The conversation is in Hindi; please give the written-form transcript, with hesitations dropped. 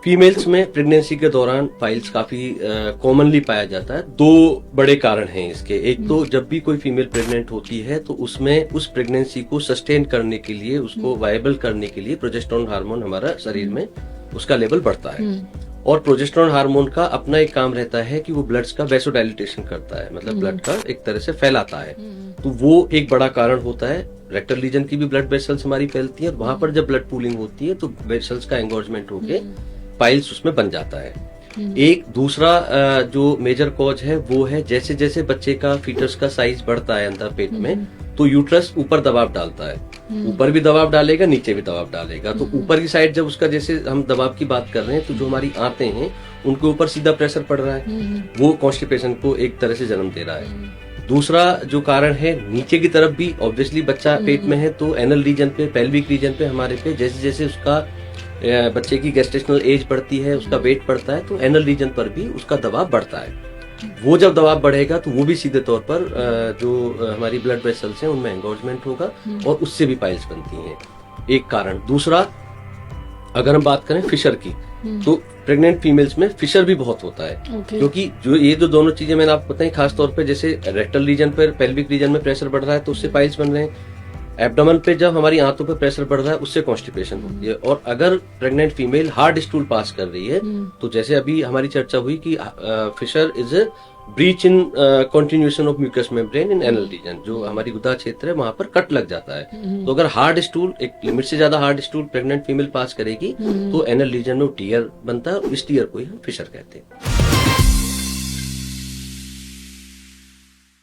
फीमेल्स में प्रेगनेंसी के दौरान पाइल्स काफी कॉमनली पाया जाता है। दो बड़े कारण हैं इसके। एक तो जब भी कोई फीमेल प्रेग्नेंट होती है तो उसमें उस प्रेगनेंसी को सस्टेन करने के लिए, उसको वायबल करने के लिए प्रोजेस्टेरोन हार्मोन हमारा शरीर में उसका लेवल बढ़ता है। और प्रोजेस्टेरोन हार्मोन का अपना एक काम रहता है कि वो ब्लड्स का वैसोडाइलेटेशन करता है, मतलब ब्लड का एक तरह से फैलाता है। तो वो एक बड़ा कारण होता है। रेक्टल रीजन की भी ब्लड वेसल्स हमारी फैलती है और वहां पर जब ब्लड पूलिंग होती है तो वेसल्स का एंगोर्जमेंट होके पाइल्स उसमें बन जाता है। एक दूसरा जो मेजर कॉज है वो है जैसे जैसे बच्चे का फीटस का साइज बढ़ता है अंदर पेट में, तो यूट्रस ऊपर दबाव डालता है। ऊपर भी दबाव डालेगा, नीचे भी दबाव डालेगा। तो ऊपर की साइड जब उसका, जैसे हम दबाव की बात कर रहे हैं, तो जो हमारी आंतें हैं उनके ऊपर सीधा प्रेशर पड़ रहा है, वो कॉन्स्टिपेशन को एक तरह से जन्म दे रहा है। दूसरा जो कारण है नीचे की तरफ भी, ऑब्वियसली बच्चा पेट में है तो एनल रीजन पे, पेल्विक रीजन पे हमारे पे जैसे जैसे उसका बच्चे की गेस्टेशनल एज बढ़ती है, उसका वेट बढ़ता है, तो एनल रीजन पर भी उसका दबाव बढ़ता है। वो जब दबाव बढ़ेगा तो वो भी सीधे तौर पर जो हमारी ब्लड वेसल्स हैं उनमें एंगोर्जमेंट होगा और उससे भी पाइल्स बनती हैं, एक कारण। दूसरा, अगर हम बात करें फिशर की, तो प्रेग्नेंट फीमेल्स में फिशर भी बहुत होता है। क्योंकि जो ये जो दोनों चीजें मैंने आपको बताई, खास तौर पे जैसे रेक्टल रीजन पर, पेल्विक रीजन में प्रेशर बढ़ रहा है तो उससे पाइल्स बन रहे हैं। एब्डोमेन पे जब हमारी आंतों पे प्रेशर बढ़ रहा है उससे कॉन्स्टिपेशन होती है। और अगर pregnant female hard stool pass कर रही है तो जैसे अभी हमारी चर्चा हुई कि fissure is a breach in continuation of mucous membrane in anal region, जो हमारी गुदा क्षेत्र है वहां पर कट लग जाता है। तो अगर हार्ड स्टूल, एक लिमिट से ज्यादा हार्ड स्टूल प्रेग्नेंट फीमेल पास करेगी तो एनल रीजन में टीयर बनता है और इस टीयर को ही हम फिशर कहते हैं।